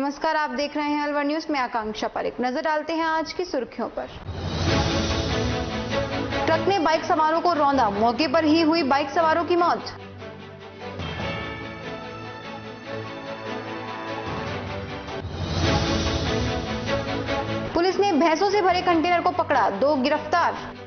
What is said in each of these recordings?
नमस्कार, आप देख रहे हैं अलवर न्यूज में आकांक्षा पारिक। नजर डालते हैं आज की सुर्खियों पर। ट्रक ने बाइक सवारों को रौंदा, मौके पर ही हुई बाइक सवारों की मौत। पुलिस ने भैंसों से भरे कंटेनर को पकड़ा, 2 गिरफ्तार।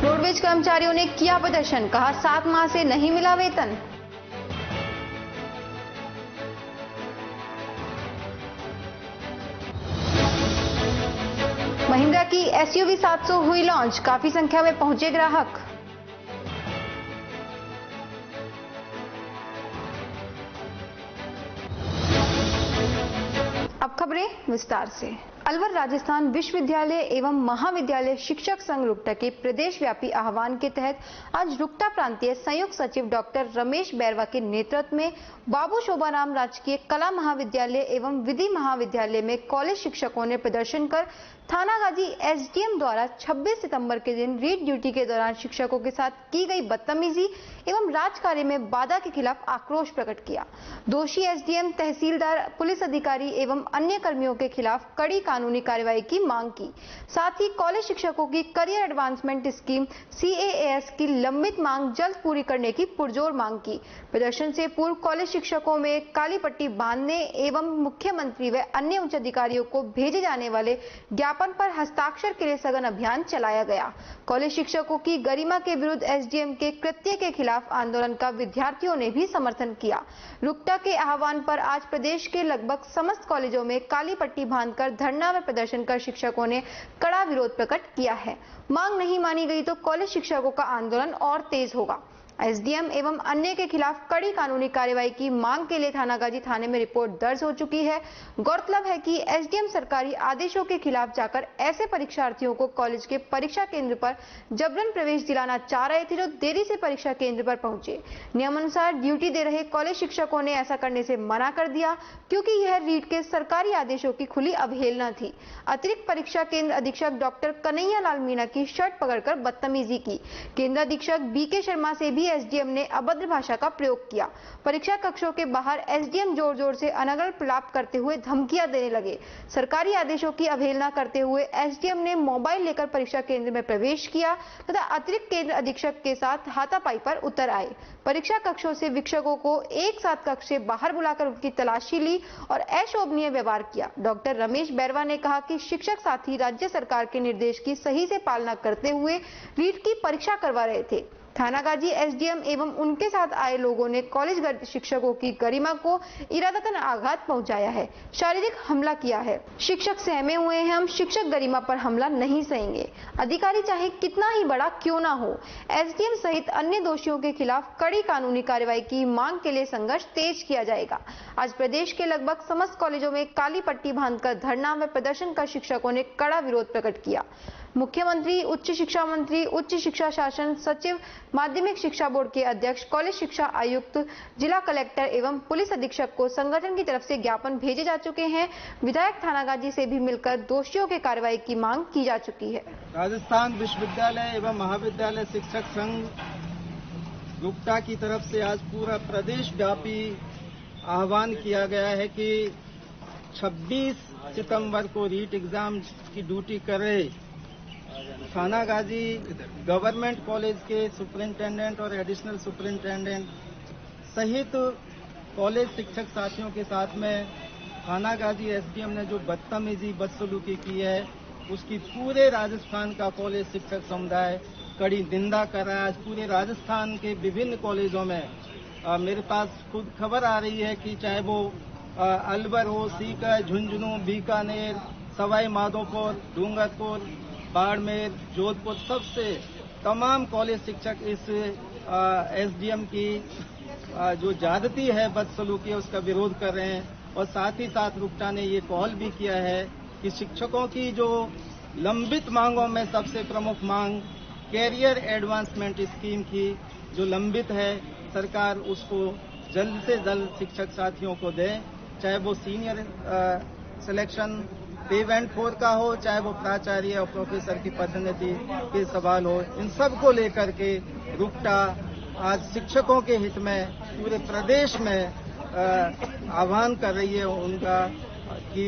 रोडवेज कर्मचारियों ने किया प्रदर्शन, कहा 7 माह से नहीं मिला वेतन। महिंद्रा की SUV 700 हुई लॉन्च, काफी संख्या में पहुंचे ग्राहक। अब खबरें विस्तार से। अलवर राजस्थान विश्वविद्यालय एवं महाविद्यालय शिक्षक संघ रुकटा के प्रदेश व्यापी आह्वान के तहत आज रुकटा प्रांतीय संयुक्त सचिव डॉक्टर रमेश बैरवा के नेतृत्व में बाबू शोभाराम राजकीय कला महाविद्यालय एवं विधि महाविद्यालय में कॉलेज शिक्षकों ने प्रदर्शन कर थानागाजी SDM द्वारा 26 सितंबर के दिन रीट ड्यूटी के दौरान शिक्षकों के साथ की गई बदतमीजी एवं राजकार्य में बाधा के खिलाफ आक्रोश प्रकट किया। दोषी SDM, तहसीलदार, पुलिस अधिकारी एवं अन्य कर्मियों के खिलाफ कड़ी कानूनी कार्रवाई की मांग की। साथ ही कॉलेज शिक्षकों की करियर एडवांसमेंट स्कीम CAAS की लंबित मांग जल्द पूरी करने की पुरजोर मांग की। प्रदर्शन से पूर्व कॉलेज शिक्षकों में काली पट्टी बांधने एवं मुख्यमंत्री व अन्य उच्च अधिकारियों को भेजे जाने वाले ज्ञापन पर हस्ताक्षर के लिए सघन अभियान चलाया गया। कॉलेज शिक्षकों की गरिमा के विरुद्ध SDM के कृत्य के खिलाफ आंदोलन का विद्यार्थियों ने भी समर्थन किया। रुकटा के आह्वान पर आज प्रदेश के लगभग समस्त कॉलेजों में काली पट्टी बांधकर धरना व प्रदर्शन कर शिक्षकों ने कड़ा विरोध प्रकट किया है। मांग नहीं मानी गई तो कॉलेज शिक्षकों का आंदोलन और तेज होगा। SDM एवं अन्य के खिलाफ कड़ी कानूनी कार्रवाई की मांग के लिए थानागाजी थाने में रिपोर्ट दर्ज हो चुकी है। गौरतलब है कि SDM सरकारी आदेशों के खिलाफ जाकर ऐसे परीक्षार्थियों को कॉलेज के परीक्षा केंद्र पर जबरन प्रवेश दिलाना चाह रहे थे जो देरी से परीक्षा केंद्र पर पहुंचे। नियमानुसार ड्यूटी दे रहे कॉलेज शिक्षकों ने ऐसा करने से मना कर दिया क्योंकि यह रीट के सरकारी आदेशों की खुली अवहेलना थी। अतिरिक्त परीक्षा केंद्र अधीक्षक डॉक्टर कन्हैया लाल मीणा की शर्ट पकड़कर बदतमीजी की। केंद्र अधीक्षक BK शर्मा से भी SDM ने अभद्र भाषा का प्रयोग किया। परीक्षा कक्षों के बाहर SDM जोर जोर से अनर्गल प्रलाप करते हुए धमकियां देने लगे। सरकारी आदेशों की अवहेलना करते हुए SDM ने मोबाइल लेकर परीक्षा केंद्र में प्रवेश किया तथा अतिरिक्त केंद्र अधीक्षक के साथ हाथापाई पर उतर आए। परीक्षा कक्षों से शिक्षकों को एक साथ कक्ष से बाहर बुलाकर उनकी तलाशी ली और अशोभनीय व्यवहार किया। डॉक्टर रमेश बैरवा ने कहा कि शिक्षक साथी राज्य सरकार के निर्देश की सही से पालना करते हुए रीट की परीक्षा करवा रहे थे। थानागाजी SDM एवं उनके साथ आए लोगों ने कॉलेज शिक्षकों की गरिमा को इरादतन आघात पहुंचाया है, शारीरिक हमला किया है। शिक्षक सहमे हुए हैं, हम शिक्षक गरिमा पर हमला नहीं सहेंगे। अधिकारी चाहे कितना ही बड़ा क्यों ना हो। SDM सहित अन्य दोषियों के खिलाफ कड़ी कानूनी कार्रवाई की मांग के लिए संघर्ष तेज किया जाएगा। आज प्रदेश के लगभग समस्त कॉलेजों में काली पट्टी बांधकर धरना व प्रदर्शन कर शिक्षकों ने कड़ा विरोध प्रकट किया। मुख्यमंत्री, उच्च शिक्षा मंत्री, उच्च शिक्षा शासन सचिव, माध्यमिक शिक्षा बोर्ड के अध्यक्ष, कॉलेज शिक्षा आयुक्त, जिला कलेक्टर एवं पुलिस अधीक्षक को संगठन की तरफ से ज्ञापन भेजे जा चुके हैं। विधायक थानागाजी से भी मिलकर दोषियों के कार्रवाई की मांग की जा चुकी है। राजस्थान विश्वविद्यालय एवं महाविद्यालय शिक्षक संघ रुकटा की तरफ से आज पूरा प्रदेश व्यापी आह्वान किया गया है कि 26 सितंबर को रीट एग्जाम की ड्यूटी कर रहे थानागाजी गवर्नमेंट कॉलेज के सुपरिंटेंडेंट और एडिशनल सुपरिंटेंडेंट सहित कॉलेज शिक्षक साथियों के साथ में थानागाजी SDM ने जो बदतमीजी बदसलूकी की है उसकी पूरे राजस्थान का कॉलेज शिक्षक समुदाय कड़ी निंदा कर रहा है। आज पूरे राजस्थान के विभिन्न कॉलेजों में मेरे पास खुद खबर आ रही है कि चाहे वो अलवर हो, सीकर, झुंझुनू, बीकानेर, सवाई माधोपुर, डूंगरपुर, बाड़मेर, जोधपुर, सबसे तमाम कॉलेज शिक्षक इस SDM की जो ज्यादती है बदसलूकी है उसका विरोध कर रहे हैं। और साथ ही साथ रुकटा ने ये कॉल भी किया है कि शिक्षकों की जो लंबित मांगों में सबसे प्रमुख मांग कैरियर एडवांसमेंट स्कीम की जो लंबित है, सरकार उसको जल्द से जल्द शिक्षक साथियों को दे, चाहे वो सीनियर सिलेक्शन पेमेंट 4 का हो, चाहे वो प्राचार्य और प्रोफेसर की पदोन्नति के सवाल हो, इन सब को लेकर के रुकटा आज शिक्षकों के हित में पूरे प्रदेश में आह्वान कर रही है उनका कि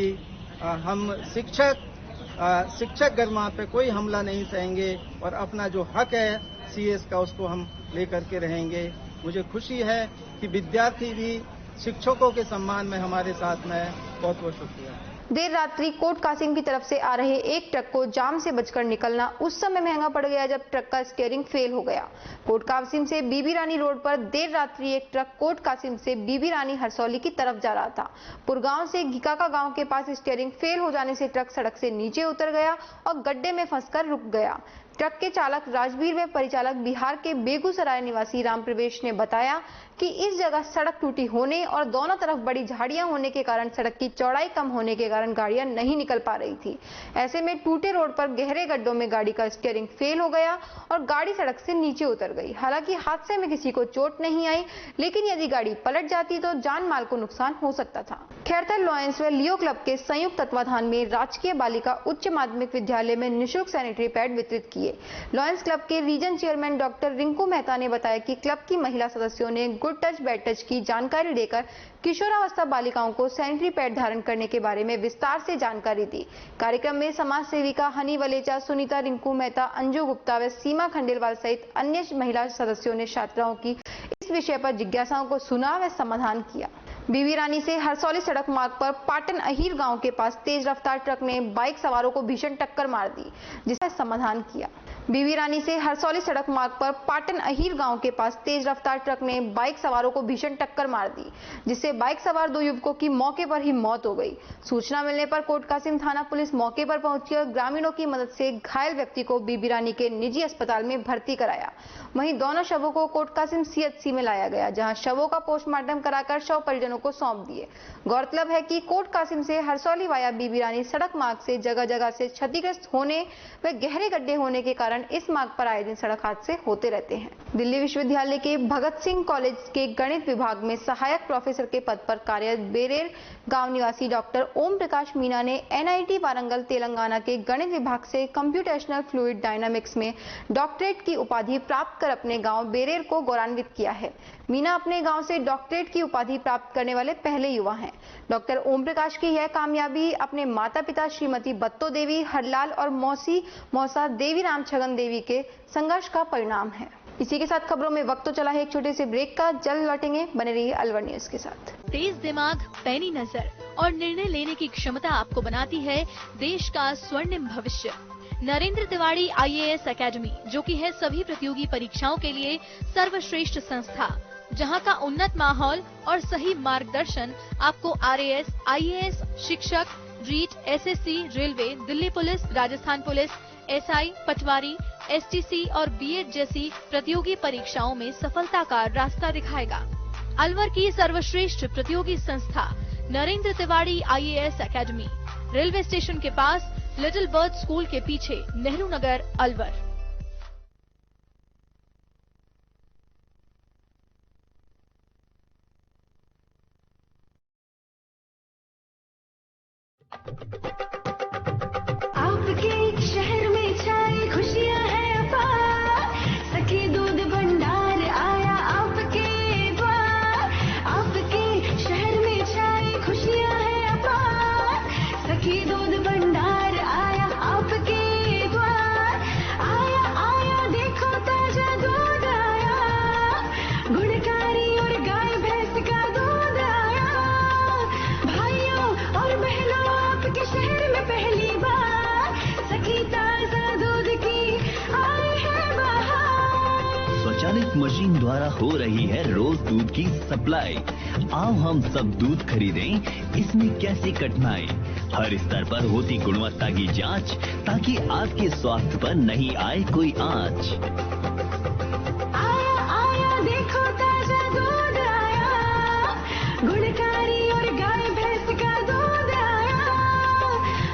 हम शिक्षक गर्मा पे कोई हमला नहीं सहेंगे और अपना जो हक है सीएस का उसको हम लेकर के रहेंगे। मुझे खुशी है कि विद्यार्थी भी शिक्षकों के सम्मान में हमारे साथ में। बहुत बहुत शुक्रिया। देर रात्रि कोट कासिम की तरफ से आ रहे एक ट्रक को जाम से बचकर निकलना उस समय महंगा पड़ गया जब ट्रक का स्टीयरिंग फेल हो गया। कोट कासिम से बीबी रानी रोड पर देर रात्रि एक ट्रक कोट कासिम से बीबी रानी हरसौली की तरफ जा रहा था। पुरगांव से घिकाका गांव के पास स्टीयरिंग फेल हो जाने से ट्रक सड़क से नीचे उतर गया और गड्ढे में फंसकर रुक गया। ट्रक के चालक राजवीर व परिचालक बिहार के बेगूसराय निवासी राम प्रवेश ने बताया कि इस जगह सड़क टूटी होने और दोनों तरफ बड़ी झाड़ियां होने के कारण सड़क की चौड़ाई कम होने के कारण गाड़ियां नहीं निकल पा रही थी। ऐसे में टूटे रोड पर गहरे गड्ढों में गाड़ी का स्टीयरिंग फेल हो गया और गाड़ी सड़क से नीचे उतर गई। हालांकि हादसे में किसी को चोट नहीं आई, लेकिन यदि गाड़ी पलट जाती तो जान माल को नुकसान हो सकता था। खैरथल लॉयंस व लियो क्लब के संयुक्त तत्वाधान में राजकीय बालिका उच्च माध्यमिक विद्यालय में निःशुल्क सैनिटरी पैड वितरित किए। लॉयंस क्लब के region chairman doctor Rinku Mehta ने बताया कि क्लब की महिला सदस्यों ने गुड टच बैड टच की जानकारी देकर किशोरावस्था बालिकाओं को सैनिटरी पैड धारण करने के बारे में विस्तार से जानकारी दी। कार्यक्रम में समाज सेविका हनी वलेचा, सुनीता, रिंकू मेहता, अंजू गुप्ता व सीमा खंडेलवाल सहित अन्य महिला सदस्यों ने छात्राओं की इस विषय पर जिज्ञासाओं को सुना व समाधान किया। बीबी रानी से हरसौली सड़क मार्ग पर पाटन अहीर गांव के पास तेज रफ्तार ट्रक ने बाइक सवारों को भीषण टक्कर मार दी, जिसका समाधान किया। बीबी रानी से हरसौली सड़क मार्ग पर पाटन अहीर गांव के पास तेज रफ्तार ट्रक ने बाइक सवारों को भीषण टक्कर मार दी, जिससे बाइक सवार 2 युवकों की मौके पर ही मौत हो गई। सूचना मिलने पर कोट कासिम थाना पुलिस मौके पर पहुंची और ग्रामीणों की मदद से घायल व्यक्ति को बीबी रानी के निजी अस्पताल में भर्ती कराया। वहीं दोनों शवों को कोट कासिम सीएचसी में लाया गया, जहां शवों का पोस्टमार्टम कराकर शव परिजनों को सौंप दिए। गौरतलब है कि कोट कासिम से हरसौली वाया बीबी रानी सड़क मार्ग से जगह जगह से क्षतिग्रस्त होने व गहरे गड्ढे होने के कारण इस मार्ग पर आए दिन सड़क हादसे होते रहते हैं। दिल्ली विश्वविद्यालय के भगत सिंह कॉलेज के गणित विभाग में सहायक प्रोफेसर के पद पर कार्यरत बेरेर गांव निवासी डॉक्टर ओम प्रकाश मीना ने एनआईटी वारंगल तेलंगाना के गणित विभाग से कंप्यूटेशनल फ्लूइड डायनामिक्स में डॉक्टरेट की उपाधि प्राप्त कर अपने गांव बेरेर को गौरवान्वित किया है। मीना अपने गांव से डॉक्टरेट की उपाधि प्राप्त करने वाले पहले युवा हैं। डॉक्टर ओम प्रकाश की यह कामयाबी अपने माता पिता श्रीमती बत्तो देवी हरलाल और मौसा देवी राम छगन देवी के संघर्ष का परिणाम है। इसी के साथ खबरों में वक्त तो चला है एक छोटे से ब्रेक का, जल्द लौटेंगे, बने रहिए अलवर न्यूज के साथ। तेज दिमाग, पैनी नजर और निर्णय लेने की क्षमता आपको बनाती है देश का स्वर्णिम भविष्य। नरेंद्र तिवारी IAS एकेडमी, जो कि है सभी प्रतियोगी परीक्षाओं के लिए सर्वश्रेष्ठ संस्था, जहां का उन्नत माहौल और सही मार्गदर्शन आपको RAS, IAS, शिक्षक, REET, SSC, railway, Delhi police, Rajasthan police, SI, patwari, STC और BEd जैसी प्रतियोगी परीक्षाओं में सफलता का रास्ता दिखाएगा। अलवर की सर्वश्रेष्ठ प्रतियोगी संस्था Narendra Tiwari IAS academy, railway station के पास, लिटिल बर्ड स्कूल के पीछे, नेहरू नगर, अलवर। आपके शहर में छाई खुशियां हैं अपार, सखी दूध भंडार आया आपके द्वार। आपके शहर में छाई खुशियां हैं अपार, सखी दूध भंडार आया आपके द्वार। आया आया देखो ताजा दूध आया, गुणकारी और गाय भैंस का दूध आया। भाइयों और बहनों आपके शहर में पहली बार सखी ताजा दूध की आई है बहार। स्वचालित मशीन द्वारा हो रही है रोज दूध की सप्लाई। आओ हम सब दूध खरीदें, इसमें कैसी कठिनाई। हर स्तर पर होती गुणवत्ता की जांच, ताकि आपके स्वास्थ्य पर नहीं आए कोई आंच। आया आया देखो ताजा दूध आया, गुणकारी और गाय भैंस का दूध आया।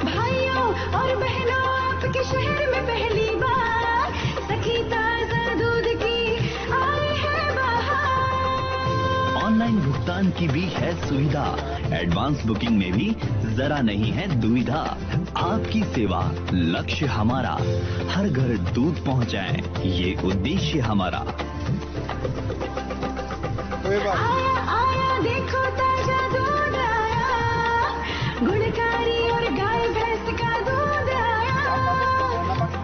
भाइयों और बहनों आपके शहर में पहली बार सखी ताजा दूध की आई है बहार। ऑनलाइन भुगतान की भी है सुविधा। एडवांस बुकिंग में भी जरा नहीं है दुविधा। आपकी सेवा लक्ष्य हमारा, हर घर दूध पहुंचाए ये उद्देश्य हमारा। आया आया देखो ताजा दूध आया, गुणकारी और गाय भैंस का दूध आया।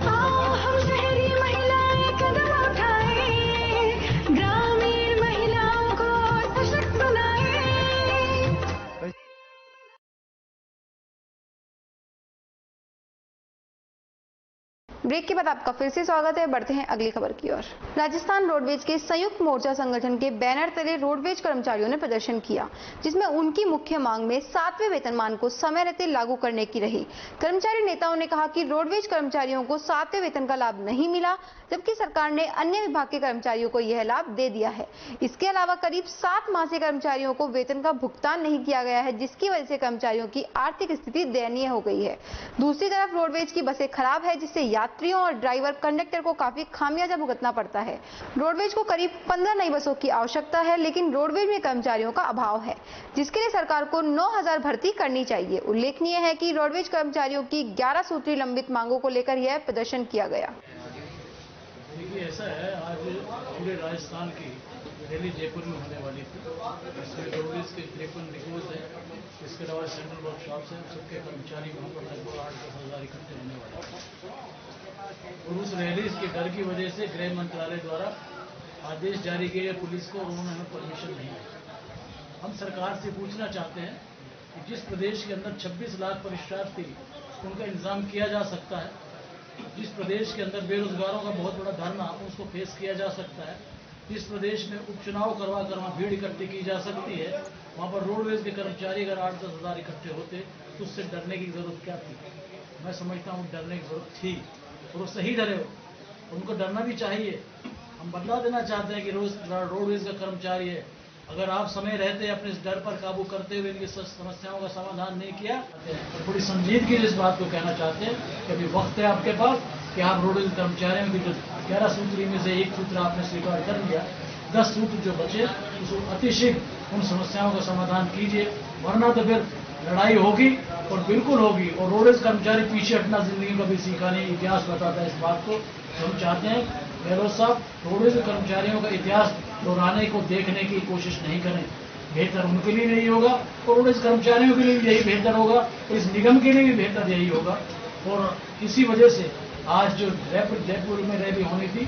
आओ हम शहरी महिलाएं कदम उठाएं, ग्रामीण महिलाओं को सशक्त बनाएं। ब्रेक के बाद आपका फिर से स्वागत है। बढ़ते हैं अगली खबर की ओर। राजस्थान रोडवेज के संयुक्त मोर्चा संगठन के बैनर तले रोडवेज कर्मचारियों ने प्रदर्शन किया, जिसमें उनकी मुख्य मांग में 7वें वेतनमान को समय रहते लागू करने की रही। कर्मचारी नेताओं ने कहा कि रोडवेज कर्मचारियों को 7वें वेतन का लाभ नहीं मिला, जबकि सरकार ने अन्य विभाग के कर्मचारियों को यह लाभ दे दिया है। इसके अलावा करीब 7 माह से कर्मचारियों को वेतन का भुगतान नहीं किया गया है, जिसकी वजह से कर्मचारियों की आर्थिक स्थिति दयनीय हो गई है। दूसरी तरफ रोडवेज की बसें खराब है, जिससे यात्रियों और ड्राइवर कंडक्टर को काफी खामियाजा भुगतना पड़ता है। रोडवेज को करीब 15 नई बसों की आवश्यकता है, लेकिन रोडवेज में कर्मचारियों का अभाव है, जिसके लिए सरकार को 9000 भर्ती करनी चाहिए। उल्लेखनीय है कि रोडवेज कर्मचारियों की 11 सूत्री लंबित मांगों को लेकर यह प्रदर्शन किया गया। देखिए ऐसा है, आज पूरे राजस्थान की रैली जयपुर में होने वाली थी। इसमें रोडवेज के 53 डिपोज है, इसके अलावा सेंट्रल वर्कशॉप्स हैं, सबके कर्मचारी वहाँ पर लगभग 8-10 हज़ार इकट्ठे होने वाले हैं। और उस रैली के डर की वजह से गृह मंत्रालय द्वारा आदेश जारी किए पुलिस को, उन्होंने हमें परमिशन नहीं दी। हम सरकार से पूछना चाहते हैं कि जिस प्रदेश के अंदर 26 लाख परीक्षार्थी, उनका इंतजाम किया जा सकता है, जिस प्रदेश के अंदर बेरोजगारों का बहुत बड़ा धरना उसको फेस किया जा सकता है, जिस प्रदेश में उपचुनाव करवा भीड़ इकट्ठी की जा सकती है, वहाँ पर रोडवेज के कर्मचारी अगर 8-10 हज़ार इकट्ठे होते तो उससे डरने की जरूरत क्या थी? मैं समझता हूँ डरने की जरूरत थी, और वो सही डरे हो, उनको डरना भी चाहिए। हम बदला देना चाहते हैं कि रोडवेज का कर्मचारी है, अगर आप समय रहते अपने इस डर पर काबू करते हुए इनकी समस्याओं का समाधान नहीं किया, तो थोड़ी संजीदगी से इस बात को कहना चाहते हैं कि अभी वक्त है आपके पास कि आप रोडवेज कर्मचारियों की जो 11 सूत्री में से एक सूत्र आपने स्वीकार कर लिया, 10 सूत्र जो बचे उसको अतिशीघ्र उन समस्याओं का समाधान कीजिए, वरना तो फिर लड़ाई होगी और बिल्कुल होगी। और रोडवेज कर्मचारी पीछे हटना जिंदगी का भी सीखा नहीं, इतिहास बताता है इस बात को। हम चाहते हैं गहलोत साहब रोडवेज कर्मचारियों का इतिहास दोहराने को देखने की कोशिश नहीं करें। बेहतर उनके लिए नहीं होगा और रोडवेज कर्मचारियों के लिए भी यही बेहतर होगा, और इस निगम के लिए भी बेहतर यही होगा। और इसी वजह से आज जो जयपुर में रैली होनी थी,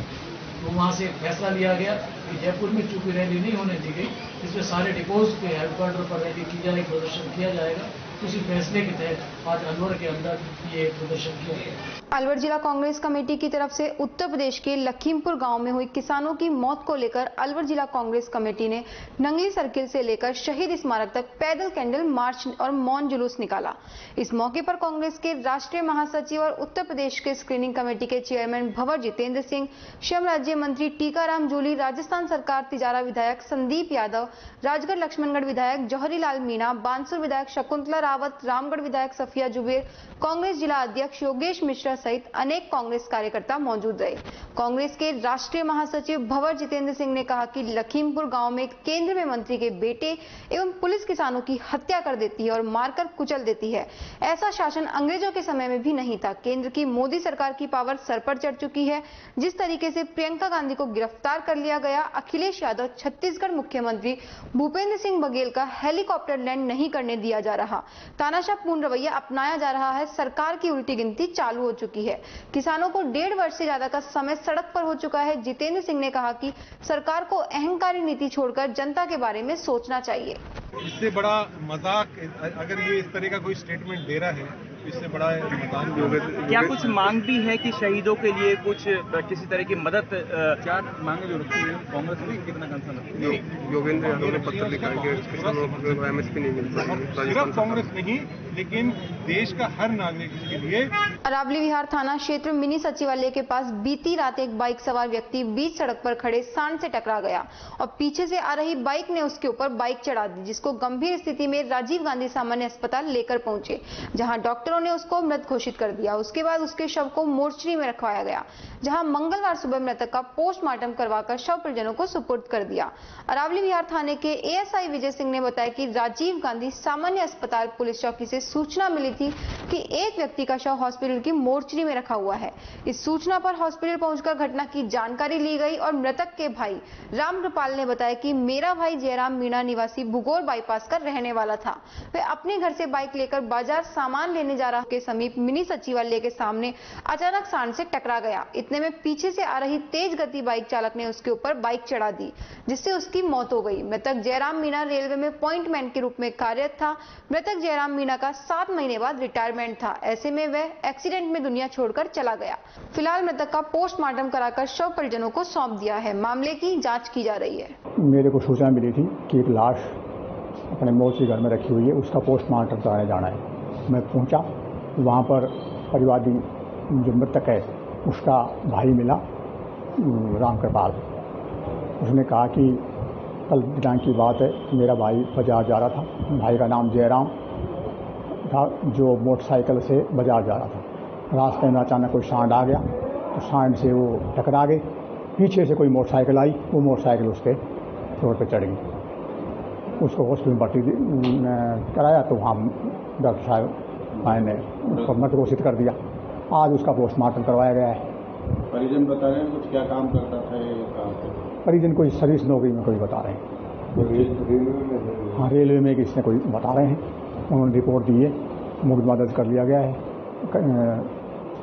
तो वहाँ से फैसला लिया गया कि जयपुर में चूंकि रैली नहीं होने दी गई, इसमें सारे डिपोज के हेडक्वार्टर पर रैली की जाएगी, प्रदर्शन किया जाएगा। उसी फैसले के तहत आज अलवर के अंदर ये प्रदर्शन किया गया। अलवर जिला कांग्रेस कमेटी की तरफ से उत्तर प्रदेश के लखीमपुर गांव में हुई किसानों की मौत को लेकर अलवर जिला कांग्रेस कमेटी ने नंगली सर्किल से लेकर शहीद स्मारक तक पैदल कैंडल मार्च और मौन जुलूस निकाला। इस मौके पर कांग्रेस के राष्ट्रीय महासचिव और उत्तर प्रदेश के स्क्रीनिंग कमेटी के चेयरमैन भंवर जितेंद्र सिंह, श्रम राज्य मंत्री टीकाराम जूली, राजस्थान सरकार तिजारा विधायक संदीप यादव, राजगढ़ लक्ष्मणगढ़ विधायक जौहरी लाल मीणा, बानसूर विधायक शकुंतला रावत, रामगढ़ विधायक सफिया जुबेर, कांग्रेस जिला अध्यक्ष योगेश मिश्रा सहित अनेक कांग्रेस कार्यकर्ता मौजूद रहे। कांग्रेस के राष्ट्रीय महासचिव भंवर जितेंद्र सिंह ने कहा कि लखीमपुर गांव में केंद्र में मंत्री के बेटे एवं पुलिस किसानों की हत्या कर देती है और मारकर कुचल देती है। ऐसा शासन अंग्रेजों के समय में भी नहीं था। केंद्र की मोदी सरकार की पावर सर पर चढ़ चुकी है। जिस तरीके से प्रियंका गांधी को गिरफ्तार कर लिया गया, अखिलेश यादव छत्तीसगढ़ मुख्यमंत्री भूपेंद्र सिंह बघेल का हेलीकॉप्टर लैंड नहीं करने दिया जा रहा, तानाशाहपूर्ण रवैया अपनाया जा रहा है, सरकार की उल्टी गिनती चालू हो चुकी है। किसानों को 1.5 वर्ष से ज्यादा का समय सड़क पर हो चुका है। जितेंद्र सिंह ने कहा कि सरकार को अहंकारी नीति छोड़कर जनता के बारे में सोचना चाहिए। इससे बड़ा मजाक अगर ये इस तरह का कोई स्टेटमेंट दे रहा है, इससे बड़ा मजाक भी होगा। क्या कुछ मांग भी है कि शहीदों के लिए कुछ किसी तरह की मदद? क्या मांगे जो रखी है कांग्रेस में कितना कंसर्न? योगेंद्र यादव ने पत्र लिखा है कि किसानों को MSP नहीं मिलता है। सिर्फ कांग्रेस नहीं, लेकिन देश का हर नागरिक इसके लिए। अरावली विहार थाना क्षेत्र मिनी सचिवालय के पास बीती रात एक बाइक सवार व्यक्ति बीच सड़क पर खड़े सांड से टकरा गया और पीछे से आ रही बाइक ने उसके ऊपर बाइक चढ़ा दी, जिसको गंभीर स्थिति में राजीव गांधी सामान्य अस्पताल लेकर पहुंचे, जहां डॉक्टरों ने उसको मृत घोषित कर दिया। उसके बाद उसके शव को मोर्चरी में रखवाया गया, जहां मंगलवार सुबह मृतक का पोस्टमार्टम करवाकर शव परिजनों को सुपुर्द कर दिया। अरावली विहार थाने के एएसआई विजय सिंह ने बताया कि राजीव गांधी सामान्य अस्पताल पुलिस चौकी से सूचना मिली थी कि एक व्यक्ति का शव हॉस्पिटल की मोर्चरी में रखा हुआ है। इस सूचना पर हॉस्पिटल पहुंचकर घटना की जानकारी ली गई और मृतक के भाई राम कृपाल ने बताया कि मेरा भाई जयराम मीणा निवासी भुगोर बाईपास का रहने वाला था। वे अपने घर से बाइक लेकर बाजार सामान लेने जा रहा के समीप मिनी सचिवालय के सामने अचानक सांड से टकरा गया। इतने में पीछे से आ रही तेज गति बाइक चालक ने उसके ऊपर बाइक चढ़ा दी, जिससे उसकी मौत हो गई। मृतक जयराम मीणा रेलवे में पॉइंटमैन के रूप में कार्यरत था। मृतक जयराम मीणा का 7 महीने बाद रिटायरमेंट था। ऐसे में वह एक्सीडेंट में दुनिया छोड़कर चला गया। फिलहाल मृतक का पोस्टमार्टम कराकर शव परिजनों को सौंप दिया है। मामले की जांच की जा रही है। मेरे को सूचना मिली थी कि एक लाश अपने मौसी घर में रखी हुई है, उसका पोस्टमार्टम कराने जाना है। मैं पहुंचा, वहां पर परिवादी जो मृतक है उसका भाई मिला, राम कृपाल। उसने कहा कि कल दिनांक की बात है, मेरा भाई बाजार जा रहा था। भाई का नाम जयराम था, जो मोटरसाइकिल से बाजार जा रहा था। रास्ते में अचानक कोई सांड आ गया, तो सांड से वो टकरा गए। पीछे से कोई मोटरसाइकिल आई, वो मोटरसाइकिल उसके रोड पे चढ़ गई। उसको हॉस्पिटल में भर्ती कराया, तो वहाँ डॉक्टर साहब ने उसको मृत घोषित कर दिया। आज उसका पोस्टमार्टम करवाया गया है। परिजन बता रहे हैं कुछ क्या काम करता था ये काम? परिजन कोई सर्विस नौकरी में कोई बता रहे हैं। हाँ, रेलवे में किसी ने कोई बता रहे हैं। उन्होंने रिपोर्ट दी है, मुकदमा दर्ज कर लिया गया है।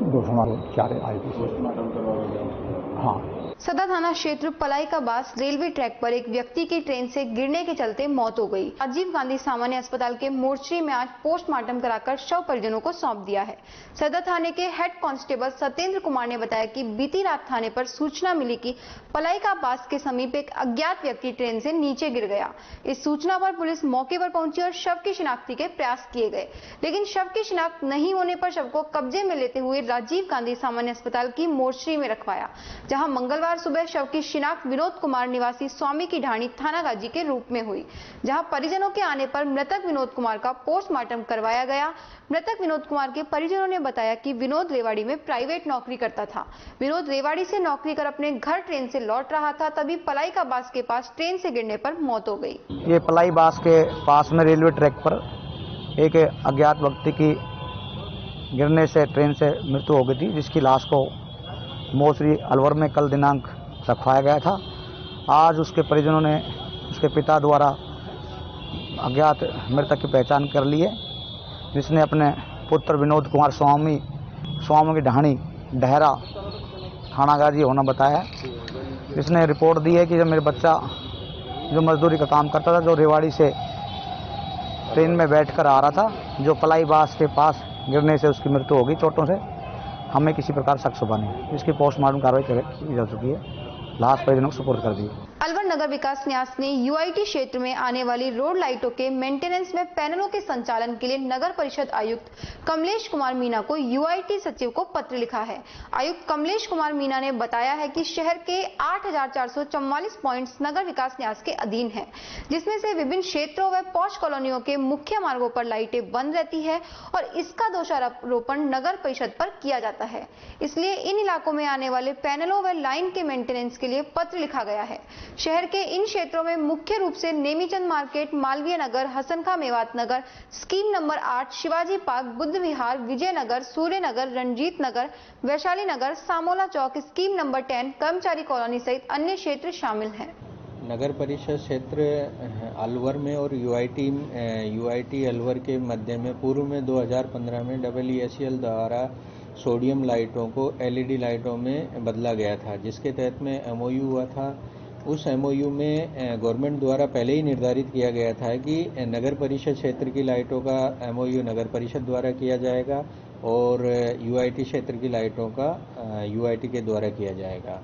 204 आईपीसी पोस्टमार्टम करवाया गया। हाँ। सदर थाना क्षेत्र पलाई का बास रेलवे ट्रैक पर एक व्यक्ति की ट्रेन से गिरने के चलते मौत हो गई। राजीव गांधी सामान्य अस्पताल के मोर्चरी में आज पोस्टमार्टम कराकर शव परिजनों को सौंप दिया है। सदर थाने के हेड कांस्टेबल सत्येंद्र कुमार ने बताया कि बीती रात थाने पर सूचना मिली कि पलाई का बास के समीप एक अज्ञात व्यक्ति ट्रेन से नीचे गिर गया। इस सूचना पर पुलिस मौके पर पहुंची और शव की शिनाख्ती के प्रयास किए गए, लेकिन शव की शिनाख्त नहीं होने पर शव को कब्जे में लेते हुए राजीव गांधी सामान्य अस्पताल की मोर्चरी में रखवाया, जहां मंगलवार सुबह शव की शिनाख्त विनोद कुमार निवासी स्वामी की ढाणी थानागाजी के रूप में हुई, जहां परिजनों के आने पर मृतक विनोद कुमार का पोस्टमार्टम करवाया गया। मृतक विनोद कुमार के परिजनों ने बताया कि विनोद रेवाड़ी में प्राइवेट नौकरी करता था। विनोद रेवाड़ी से नौकरी कर अपने घर ट्रेन से लौट रहा था, तभी पलाई का बास के पास ट्रेन से गिरने पर मौत हो गई। ये पलाई बास के पास में रेलवे ट्रैक पर एक अज्ञात व्यक्ति की गिरने से ट्रेन से मृत्यु हो गई थी, जिसकी लाश को मोर्चरी अलवर में कल दिनांक रखवाया गया था। आज उसके परिजनों ने उसके पिता द्वारा अज्ञात मृतक की पहचान कर ली है, जिसने अपने पुत्र विनोद कुमार स्वामी की ढाणी डहरा थानागाजी होना बताया। जिसने रिपोर्ट दी है कि जब मेरे बच्चा जो मजदूरी का काम करता था, जो रेवाड़ी से ट्रेन में बैठकर आ रहा था, जो पलाई बास के पास गिरने से उसकी मृत्यु हो गई चोटों से। हमें किसी प्रकार शक शुबा नहीं, इसकी पोस्टमार्टम कार्रवाई की जा चुकी है। लाश परिजनों को सुपुर्द कर दी। अलवर नगर विकास न्यास ने यूआईटी क्षेत्र में आने वाली रोड लाइटों के मेंटेनेंस में पैनलों के संचालन के लिए नगर परिषद आयुक्त कमलेश कुमार मीणा को यूआईटी सचिव को पत्र लिखा है। आयुक्त कमलेश कुमार मीणा ने बताया है कि शहर के 8,444 पॉइंट्स नगर विकास न्यास के अधीन है, जिसमें से विभिन्न क्षेत्रों व पॉश कॉलोनियों के मुख्य मार्गों पर लाइटें बंद रहती है और इसका दोषारोपण नगर परिषद पर किया जाता है। इसलिए इन इलाकों में आने वाले पैनलों व लाइन के मेंटेनेंस के लिए पत्र लिखा गया है। शहर के इन क्षेत्रों में मुख्य रूप से Nemichand market, Malviya Nagar, Hasankha Mewat Nagar, scheme number 8, Shivaji park, Buddha Vihar, Vijay Nagar, Surya Nagar, Ranjit Nagar, Vaishali Nagar, Samola Chowk, scheme number 10, Karmachari colony सहित अन्य क्षेत्र शामिल हैं। नगर परिषद क्षेत्र अलवर में और यूआईटी अलवर के मध्य में पूर्व में 2015 में EESL द्वारा सोडियम लाइटों को LED लाइटों में बदला गया था, जिसके तहत में MOU हुआ था। उस MOU में गवर्नमेंट द्वारा पहले ही निर्धारित किया गया था कि नगर परिषद क्षेत्र की लाइटों का MOU नगर परिषद द्वारा किया जाएगा और यूआईटी क्षेत्र की लाइटों का यूआईटी के द्वारा किया जाएगा।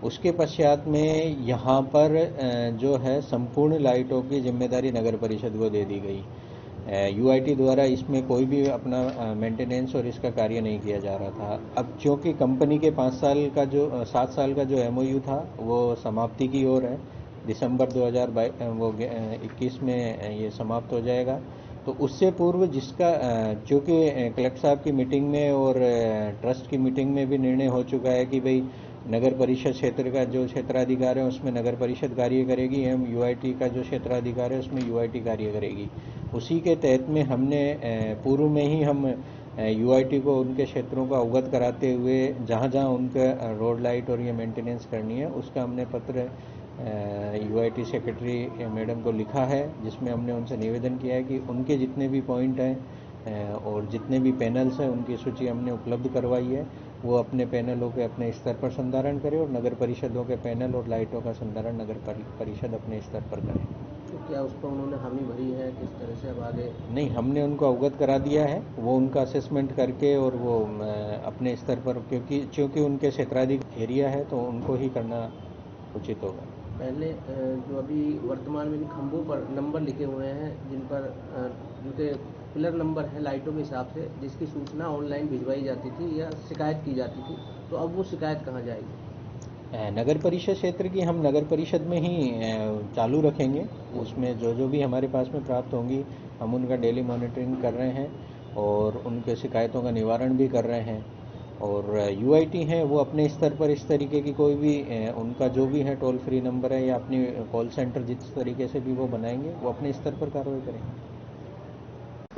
उसके पश्चात में यहाँ पर जो है संपूर्ण लाइटों की जिम्मेदारी नगर परिषद को दे दी गई। यूआईटी द्वारा इसमें कोई भी अपना मेंटेनेंस और इसका कार्य नहीं किया जा रहा था। अब क्योंकि कंपनी के 7 साल का जो एमओयू था वो समाप्ति की ओर है, दिसंबर 2021 में ये समाप्त हो जाएगा। तो उससे पूर्व जिसका चूँकि कलेक्टर साहब की मीटिंग में और ट्रस्ट की मीटिंग में भी निर्णय हो चुका है कि भाई नगर परिषद क्षेत्र का जो क्षेत्राधिकार है उसमें नगर परिषद कार्य करेगी एवं यूआईटी का जो क्षेत्राधिकार है उसमें यूआईटी कार्य करेगी। उसी के तहत में हमने पूर्व में ही हम यूआईटी को उनके क्षेत्रों का अवगत कराते हुए जहां जहां उनका रोड लाइट और ये मेंटेनेंस करनी है उसका हमने पत्र यूआईटी सेक्रेटरी मैडम को लिखा है, जिसमें हमने उनसे निवेदन किया है कि उनके जितने भी पॉइंट हैं और जितने भी पैनल्स हैं उनकी सूची हमने उपलब्ध करवाई है। वो अपने पैनलों के अपने स्तर पर संधारण करें और नगर परिषदों के पैनल और लाइटों का संधारण नगर परिषद अपने स्तर पर करें। तो क्या उस पर उन्होंने हामी भरी है, किस तरह से अब आगे? नहीं, हमने उनको अवगत करा दिया है, वो उनका असेसमेंट करके और वो अपने स्तर पर, क्योंकि उनके क्षेत्राधिकार एरिया है तो उनको ही करना उचित होगा। पहले जो अभी वर्तमान में भी खंभों पर नंबर लिखे हुए हैं जिन पर उनके पिलर नंबर है लाइटों के हिसाब से, जिसकी सूचना ऑनलाइन भिजवाई जाती थी या शिकायत की जाती थी, तो अब वो शिकायत कहाँ जाएगी? नगर परिषद क्षेत्र की हम नगर परिषद में ही चालू रखेंगे। उसमें जो भी हमारे पास में प्राप्त होंगी हम उनका डेली मॉनिटरिंग कर रहे हैं और उनके शिकायतों का निवारण भी कर रहे हैं। और यूआईटी हैं वो अपने स्तर पर इस तरीके की कोई भी उनका जो भी है टोल फ्री नंबर है या अपनी कॉल सेंटर जिस तरीके से भी वो बनाएंगे वो अपने स्तर पर कार्रवाई करेंगे।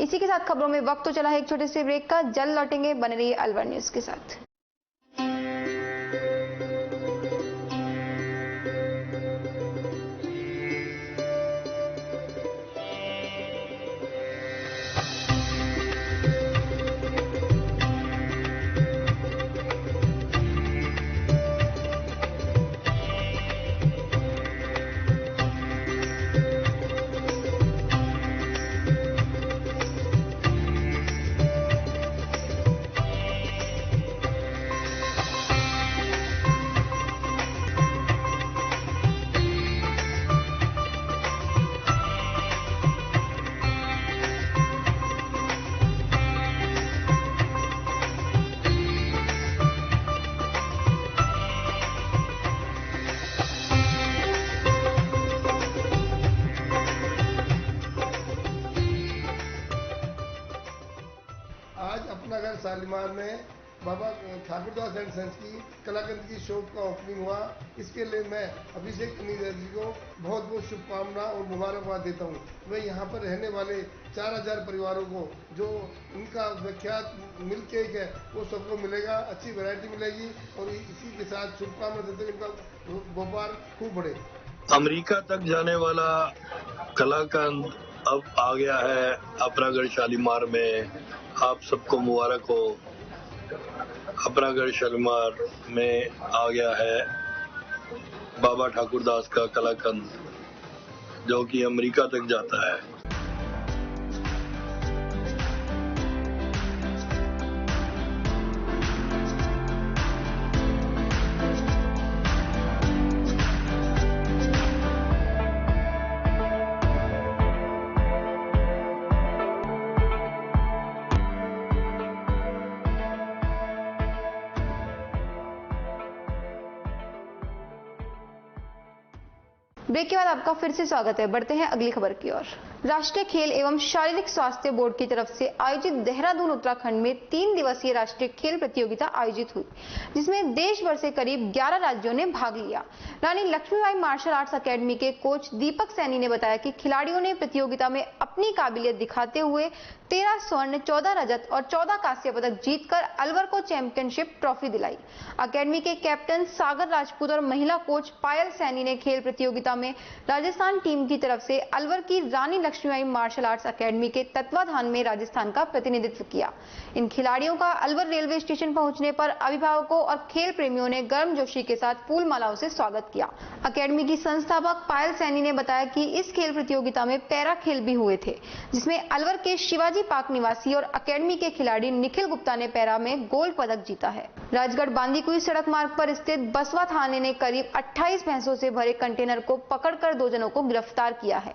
इसी के साथ खबरों में वक्त तो चला है एक छोटे से ब्रेक का, जल्द लौटेंगे, बने रहिए अलवर न्यूज के साथ। शालीमार में बाबा ठाकुरदास एंड सन्स की कलाकंद की शॉप का ओपनिंग हुआ। इसके लिए मैं अभिषेक कनीदर जी को बहुत बहुत शुभकामना और मुबारकबाद देता हूँ। मैं यहाँ पर रहने वाले 4000 परिवारों को जो उनका विख्यात मिल्क केक है वो सबको मिलेगा, अच्छी वैरायटी मिलेगी और इसी के साथ शुभकामना देते हुए इनका व्यापार खूब बढ़े। अमेरिका तक जाने वाला कलाकंद अब आ गया है अपरागढ़ शालीमार में। आप सबको मुबारक हो। अपरागढ़ शालीमार में आ गया है बाबा ठाकुरदास का कलाकंद जो कि अमेरिका तक जाता है। ब्रेक के बाद आपका फिर से स्वागत है। बढ़ते हैं अगली खबर की ओर। राष्ट्रीय खेल एवं शारीरिक स्वास्थ्य बोर्ड की तरफ से आयोजित देहरादून उत्तराखंड में 3 दिवसीय राष्ट्रीय खेल प्रतियोगिता आयोजित हुई, जिसमें देश भर से करीब 11 राज्यों ने भाग लिया। रानी लक्ष्मीबाई मार्शल आर्ट्स अकेडमी के कोच दीपक सैनी ने बताया कि खिलाड़ियों ने प्रतियोगिता में अपनी काबिलियत दिखाते हुए 13 स्वर्ण, 14 रजत और 14 कांस्य पदक जीतकर अलवर को चैंपियनशिप ट्रॉफी दिलाई। अकेडमी के कैप्टन सागर राजपूत और महिला कोच पायल सैनी ने खेल प्रतियोगिता में राजस्थान टीम की तरफ से अलवर की रानी लक्ष्मीबाई मार्शल आर्ट्स अकेडमी के तत्वाधान में राजस्थान का प्रतिनिधित्व किया। इन खिलाड़ियों का अलवर रेलवे स्टेशन पहुंचने पर अभिभावकों और खेल प्रेमियों ने गर्मजोशी के साथ फूल मालाओं से स्वागत किया। अकेडमी की संस्थापक पायल सैनी ने बताया कि इस खेल प्रतियोगिता में पैरा खेल भी हुए थे, जिसमें अलवर के शिवाजी पार्क निवासी और अकेडमी के खिलाड़ी निखिल गुप्ता ने पैरा में गोल्ड पदक जीता है। राजगढ़ बांदीकुई सड़क मार्ग पर स्थित बसवा थाने ने करीब 28 भैंसों से भरे कंटेनर को पकड़कर 2 जनों को गिरफ्तार किया है।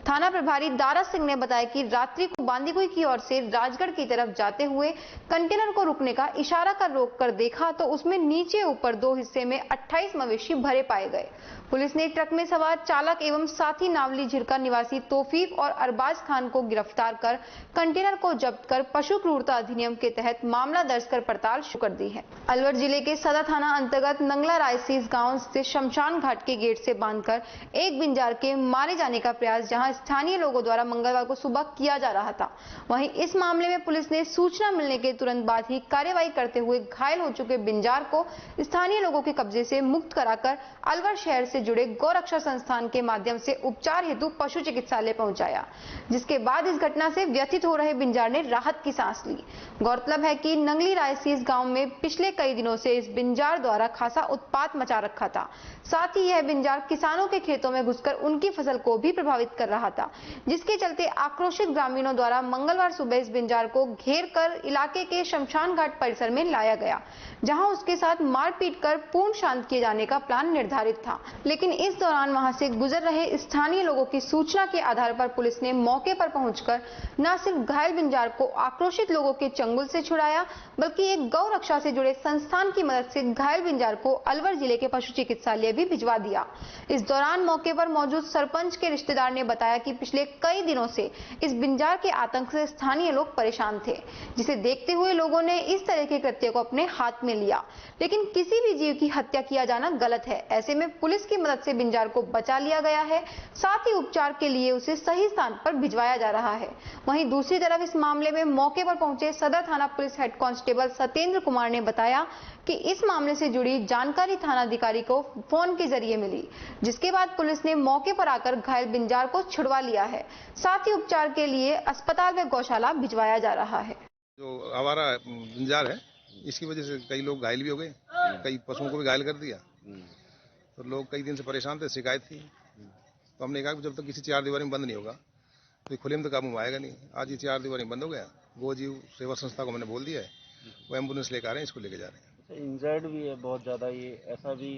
थाना प्रभारी दारा सिंह ने बताया कि रात्रि को बांदीकुई की ओर से राजगढ़ की तरफ जाते हुए कंटेनर को रुकने का इशारा कर रोककर देखा तो उसमें नीचे ऊपर 2 हिस्से में 28 मवेशी भरे पाए गए। पुलिस ने ट्रक में सवार चालक एवं साथी नावली झिरका निवासी तौफीक और अरबाज खान को गिरफ्तार कर कंटेनर को जब्त कर पशु क्रूरता अधिनियम के तहत मामला दर्ज कर पड़ताल शुरू कर दी है। अलवर जिले के सदर थाना अंतर्गत नंगला रायसीस गांव स्थित शमशान घाट के गेट से बांधकर एक बिंजार के मारे जाने का प्रयास जहां स्थानीय लोगों द्वारा मंगलवार को सुबह किया जा रहा था, वहीं इस मामले में पुलिस ने सूचना मिलने के तुरंत बाद ही कार्यवाही करते हुए घायल हो चुके बिंजार को स्थानीय लोगों के कब्जे से मुक्त कराकर अलवर शहर से जुड़े गौरक्षा संस्थान के माध्यम से उपचार हेतु पशु चिकित्सालय पहुंचाया, जिसके बाद इस घटना से व्यथित हो रहे बिंजार ने राहत की सांस ली। गौरतलब है कि नंगली रायसीस गांव में पिछले कई दिनों से इस बिंजार द्वारा खासा उत्पात मचा रखा था। साथ ही यह बिंजार किसानों के खेतों में घुसकर उनकी फसल को भी प्रभावित कर रहा था, जिसके चलते आक्रोशित ग्रामीणों द्वारा मंगलवार सुबह इस बिंजार को घेर कर इलाके के शमशान घाट परिसर में लाया गया, जहां उसके साथ मारपीट कर पूर्ण शांत किए जाने का प्लान निर्धारित था। लेकिन इस दौरान वहां से गुजर रहे स्थानीय लोगों की सूचना के आधार पर पुलिस ने मौके पर पहुंचकर न सिर्फ घायल बिंजार को आक्रोशित लोगों के चंगुल से छुड़ाया, बल्कि एक गौ रक्षा से जुड़े संस्थान की मदद से घायल बिंजार को अलवर जिले के पशु चिकित्सालय भी भिजवा दिया। इस दौरान मौके पर मौजूद सरपंच के रिश्तेदार ने बताया कि पिछले कई दिनों से इस बिंजार के आतंक से स्थानीय लोग परेशान थे, जिसे देखते हुए लोगों ने इस तरह के कृत्य को अपने हाथ में लिया। लेकिन किसी भी जीव की हत्या किया जाना गलत है, ऐसे में पुलिस की मदद से बिंजार को बचा लिया गया है, साथ ही उपचार के लिए उसे सही स्थान पर भिजवाया जा रहा है। वहीं दूसरी तरफ इस मामले में मौके पर पहुंचे सदर थाना police head constable Satyendra Kumar ने बताया कि इस मामले से जुड़ी जानकारी थानाधिकारी को फोन के जरिए मिली, जिसके बाद पुलिस ने मौके पर आकर घायल बिंजार को छुड़वा लिया है। साथ ही उपचार के लिए अस्पताल व गौशाला भिजवाया जा रहा है। जो आवारा बिंजार है, इसकी वजह से कई लोग घायल भी हो गए, कई पशुओं को भी घायल कर दिया। तो लोग कई दिन से परेशान थे, शिकायत थी, तो हमने कहा कि जब तक किसी चार दीवारी में बंद नहीं होगा तो खुले में तो काबू में आएगा नहीं। आज ये चार दीवारी में बंद हो गया। गो जीव सेवा संस्था को मैंने बोल दिया है, वो एम्बुलेंस लेकर आ रहे हैं, इसको लेके जा रहे हैं। इंजर्ड भी है बहुत ज्यादा, ये ऐसा भी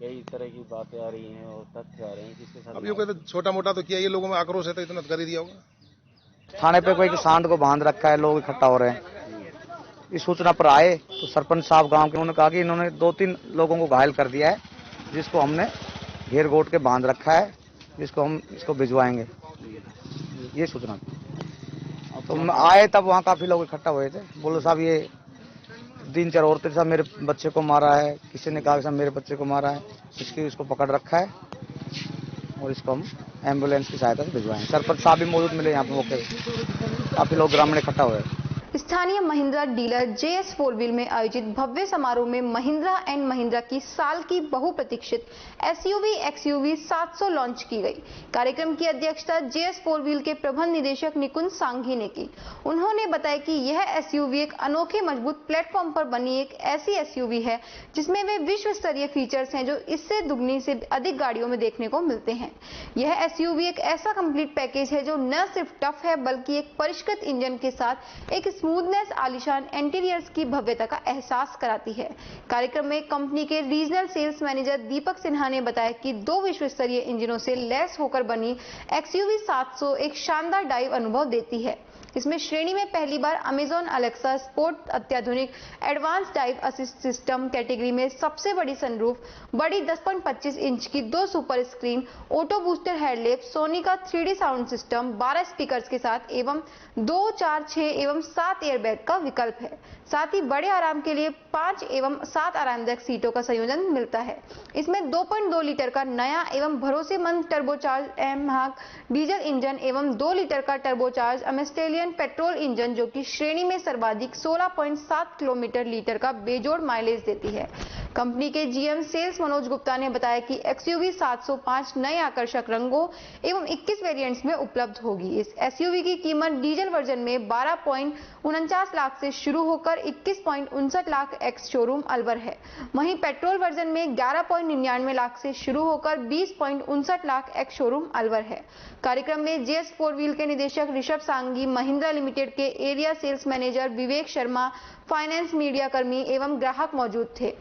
कई तरह की बातें आ रही हैं और तथ्य आ रहे हैं जिसके साथ। अब ये कहते छोटा मोटा तो किया, ये लोगों में आक्रोश है तो इतना कर ही दिया होगा। थाने पे कोई सांड को बांध रखा है, लोग इकट्ठा हो रहे हैं। इस सूचना पर आए तो सरपंच साहब गांव के, उन्होंने कहा कि इन्होंने 2-3 लोगों को घायल कर दिया है, जिसको हमने घेर घोट के बांध रखा है, जिसको हम इसको भिजवाएंगे, ये सूचना। तो आए तब वहाँ काफी लोग इकट्ठा हुए थे। बोलो साहब ये 3-4 औरतें साहब मेरे बच्चे को मारा है, किसी ने कहा कि साहब मेरे बच्चे को मारा है, इसको पकड़ रखा है और इसको हम एम्बुलेंस की सहायता से भिजवाएंगे। सरपंच साहब भी मौजूद मिले यहाँ पे मौके पे, काफी लोग ग्रामीण इकट्ठा हुए। स्थानीय महिंद्रा डीलर JS 4 व्हील में आयोजित भव्य समारोह में महिंद्रा एंड महिंद्रा की साल की बहुप्रतीक्षित SUV XUV 700 लॉन्च की गई। कार्यक्रम की अध्यक्षता JS 4 व्हील के प्रबंध निदेशक निकुंज सांघी ने की। उन्होंने बताया कि यह SUV एक अनोखे मजबूत प्लेटफॉर्म पर बनी एक ऐसी SUV है जिसमें वे विश्व स्तरीय फीचर्स हैं जो इससे दुगनी से अधिक गाड़ियों में देखने को मिलते हैं। यह SUV एक ऐसा कंप्लीट पैकेज है जो न सिर्फ टफ है बल्कि एक परिष्कृत इंजन के साथ एक स्मूथनेस, आलीशान इंटीरियर्स की भव्यता का एहसास कराती है। कार्यक्रम में कंपनी के रीजनल सेल्स मैनेजर दीपक सिन्हा ने बताया कि 2 विश्व स्तरीय इंजनों से लैस होकर बनी XUV 700 एक शानदार ड्राइव अनुभव देती है। इसमें श्रेणी में पहली बार अमेजॉन अलेक्सा स्पोर्ट अत्याधुनिक advance drive assist system category में सबसे बड़ी सनरूफ, बड़ी 10.25 इंच की 2 super screen, auto booster headlamp, Sony का 3D साउंड सिस्टम, 12 स्पीकर्स के साथ एवं 2, 4, 6 एवं 7 एयरबैग का विकल्प है। साथ ही बड़े आराम के लिए 5 एवं 7 आरामदायक सीटों का संयोजन मिलता है। इसमें 2.2 लीटर का नया एवं भरोसेमंद टर्बोचार्ज एमहाक डीजल इंजन एवं 2 लीटर का टर्बोचार्ज अमेस्टेलियन जुलियन पेट्रोल इंजन जो कि श्रेणी में सर्वाधिक 16.7 किलोमीटर लीटर का बेजोड़ माइलेज देती है। कंपनी के जीएम सेल्स मनोज गुप्ता ने बताया कि एक्सयूवी 705 नए आकर्षक रंगों एवं 21 वेरिएंट्स में उपलब्ध होगी। इस एसयूवी की कीमत डीजल वर्जन में 12.49 लाख से शुरू होकर 21.59 लाख एक्स शोरूम अलवर है। वहीं पेट्रोल वर्जन में 11.99 लाख से शुरू होकर 20.59 लाख एक्स शोरूम अलवर है। कार्यक्रम में जेएस 4 व्हील के निदेशक ऋषभ सांगी, महिंद्रा लिमिटेड के area sales manager Vivek Sharma, finance media कर्मी एवं ग्राहक मौजूद थे।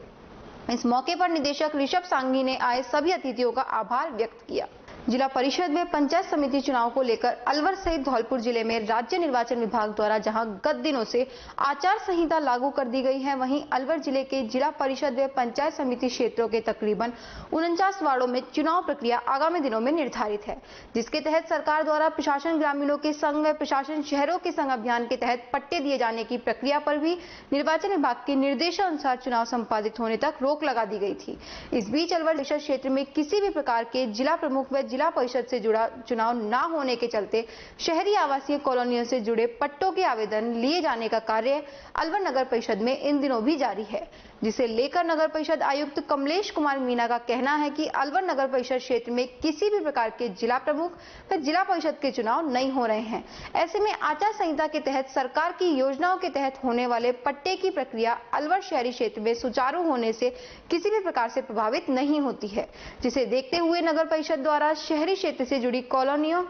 इस मौके पर निदेशक ऋषभ सांगी ने आए सभी अतिथियों का आभार व्यक्त किया। जिला परिषद में पंचायत समिति चुनाव को लेकर अलवर सहित धौलपुर जिले में राज्य निर्वाचन विभाग द्वारा जहां गत दिनों से आचार संहिता लागू कर दी गई है, वहीं अलवर जिले के जिला परिषद व पंचायत समिति क्षेत्रों के तकरीबन 49 वार्डों में चुनाव प्रक्रिया आगामी दिनों में निर्धारित है, जिसके तहत सरकार द्वारा प्रशासन ग्रामीणों के संघ व प्रशासन शहरों के संघ अभियान के तहत पट्टे दिए जाने की प्रक्रिया पर भी निर्वाचन विभाग के निर्देशानुसार चुनाव संपादित होने तक रोक लगा दी गई थी। इस बीच अलवर परिषद क्षेत्र में किसी भी प्रकार के जिला प्रमुख व जिला परिषद से जुड़ा चुनाव न होने के चलते शहरी आवासीय कॉलोनियों से जुड़े पट्टों के आवेदन लिए जाने का कार्य अलवर नगर परिषद में इन दिनों भी जारी है, जिसे लेकर नगर परिषद आयुक्त कमलेश कुमार मीणा का कहना है कि अलवर नगर परिषद क्षेत्र में किसी भी प्रकार के जिला प्रमुख व जिला परिषद के चुनाव नहीं हो रहे हैं। ऐसे में आचार संहिता के तहत सरकार की योजनाओं के तहत होने वाले पट्टे की प्रक्रिया अलवर शहरी क्षेत्र में सुचारू होने से किसी भी प्रकार से प्रभावित नहीं होती है, जिसे देखते हुए नगर परिषद द्वारा शहरी क्षेत्र से जुड़ी कॉलोनियों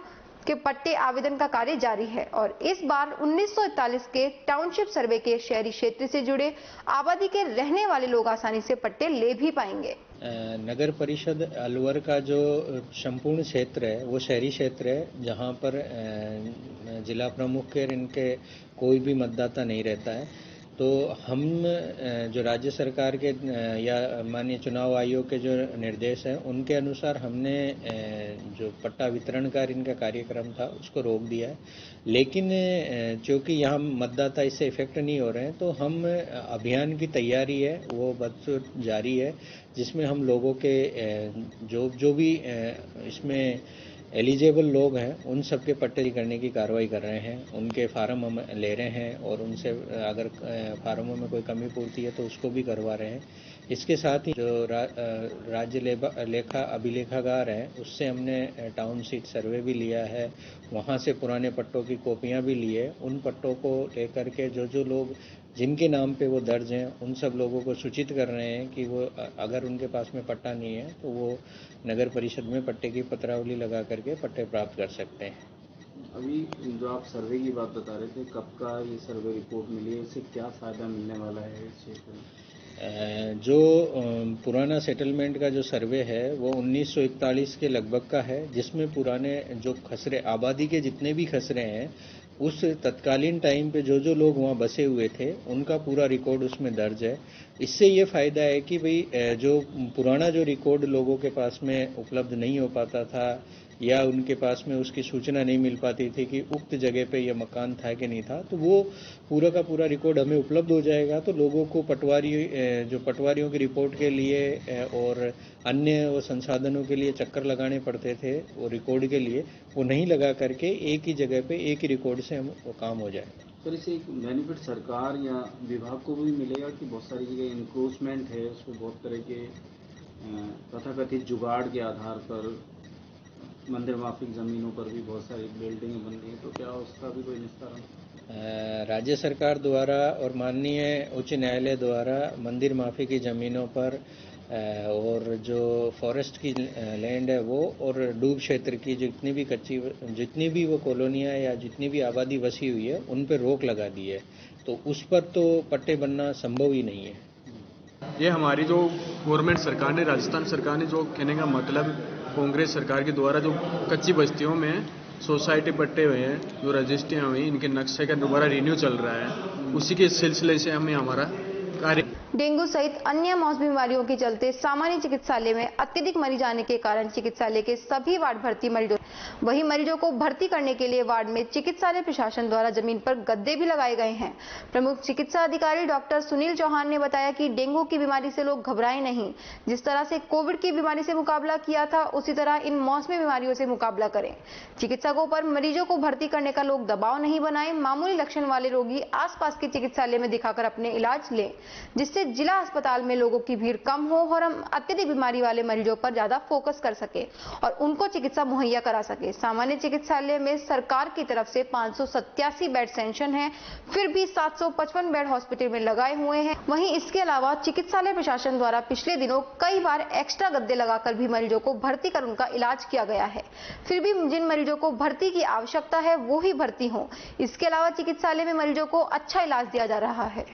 के पट्टे आवेदन का कार्य जारी है और इस बार 1941 के टाउनशिप सर्वे के शहरी क्षेत्र से जुड़े आबादी के रहने वाले लोग आसानी से पट्टे ले भी पाएंगे। नगर परिषद अलवर का जो संपूर्ण क्षेत्र है वो शहरी क्षेत्र है, जहां पर जिला प्रमुख के इनके कोई भी मतदाता नहीं रहता है। तो हम जो राज्य सरकार के या माननीय चुनाव आयोग के जो निर्देश हैं उनके अनुसार हमने जो पट्टा वितरण का इनका कार्यक्रम था उसको रोक दिया है, लेकिन चूंकि यहाँ मतदाता इससे इफेक्ट नहीं हो रहे हैं तो हम अभियान की तैयारी है वो बदसूरत जारी है, जिसमें हम लोगों के जो भी इसमें एलिजिबल लोग हैं उन सबके पट्टे करने की कार्रवाई कर रहे हैं। उनके फार्म हम ले रहे हैं और उनसे अगर फार्मों में कोई कमी पूर्ति है तो उसको भी करवा रहे हैं। इसके साथ ही जो राज्य लेखा अभिलेखागार है उससे हमने टाउन सीट सर्वे भी लिया है, वहाँ से पुराने पट्टों की कॉपियाँ भी लिए। उन पट्टों को लेकर के जो लोग जिनके नाम पे वो दर्ज हैं उन सब लोगों को सूचित कर रहे हैं कि वो अगर उनके पास में पट्टा नहीं है तो वो नगर परिषद में पट्टे की पत्रावली लगा करके पट्टे प्राप्त कर सकते हैं। अभी जो आप सर्वे की बात बता रहे थे, कब का ये सर्वे रिपोर्ट मिली है, इससे क्या फायदा मिलने वाला है इस क्षेत्र में? जो पुराना सेटलमेंट का जो सर्वे है वो 1941 के लगभग का है, जिसमें पुराने जो खसरे आबादी के जितने भी खसरे हैं उस तत्कालीन टाइम पे जो लोग वहाँ बसे हुए थे उनका पूरा रिकॉर्ड उसमें दर्ज है। इससे ये फायदा है कि भाई जो पुराना जो रिकॉर्ड लोगों के पास में उपलब्ध नहीं हो पाता था या उनके पास में उसकी सूचना नहीं मिल पाती थी कि उक्त जगह पे यह मकान था कि नहीं था, तो वो पूरा का पूरा रिकॉर्ड हमें उपलब्ध हो जाएगा। तो लोगों को पटवारियों की रिपोर्ट के लिए और अन्य वो संसाधनों के लिए चक्कर लगाने पड़ते थे वो रिकॉर्ड के लिए, वो नहीं लगा करके एक ही जगह पे एक ही रिकॉर्ड से हम वो काम हो जाए। सर, इससे एक बेनिफिट सरकार या विभाग को भी मिलेगा कि बहुत सारी जगह इंक्रोचमेंट है, उसमें बहुत तरह के तथाकथित जुगाड़ के आधार पर मंदिर माफिक जमीनों पर भी बहुत सारी बिल्डिंग बन रही है, तो क्या उसका भी कोई निस्तारण? राज्य सरकार द्वारा और माननीय उच्च न्यायालय द्वारा मंदिर माफी की जमीनों पर और जो फॉरेस्ट की लैंड है वो और डूब क्षेत्र की जितनी भी वो कॉलोनियाँ या जितनी भी आबादी बसी हुई है उन पर रोक लगा दी है, तो उस पर तो पट्टे बनना संभव ही नहीं है। ये हमारी जो गवर्नमेंट सरकार ने, राजस्थान सरकार ने जो कहने का मतलब कांग्रेस सरकार के द्वारा जो कच्ची बस्तियों में सोसाइटी पट्टे हुए हैं, जो रजिस्ट्रियाँ हुई, इनके नक्शे का दोबारा रिन्यू चल रहा है, उसी के सिलसिले से हमें हमारा कार्य। डेंगू सहित अन्य मौसमी बीमारियों के चलते सामान्य चिकित्सालय में अत्यधिक मरीज आने के कारण चिकित्सालय के सभी वार्ड भर्ती मरीजों वहीं मरीजों को भर्ती करने के लिए वार्ड में चिकित्सालय प्रशासन द्वारा जमीन पर गद्दे भी लगाए गए हैं। प्रमुख चिकित्सा अधिकारी डॉक्टर सुनील चौहान ने बताया कि डेंगू की बीमारी से लोग घबराएं नहीं। जिस तरह से कोविड की बीमारी से मुकाबला किया था, उसी तरह इन मौसमी बीमारियों से मुकाबला करें। चिकित्सकों पर मरीजों को भर्ती करने का लोग दबाव नहीं बनाएं। मामूली लक्षण वाले रोगी आसपास के चिकित्सालय में दिखाकर अपने इलाज लें, जिससे जिला अस्पताल में लोगों की भीड़ कम हो और हम अत्यधिक बीमारी वाले मरीजों पर ज्यादा फोकस कर सके और उनको चिकित्सा मुहैया करा सके। सामान्य चिकित्सालय में सरकार की तरफ से 587 बेड सैंक्शन है, फिर भी 755 बेड हॉस्पिटल में लगाए हुए हैं। वहीं इसके अलावा चिकित्सालय प्रशासन द्वारा पिछले दिनों कई बार एक्स्ट्रा गद्दे लगाकर भी मरीजों को भर्ती कर उनका इलाज किया गया है। फिर भी जिन मरीजों को भर्ती की आवश्यकता है वो ही भर्ती हो। इसके अलावा चिकित्सालय में मरीजों को अच्छा इलाज दिया जा रहा है।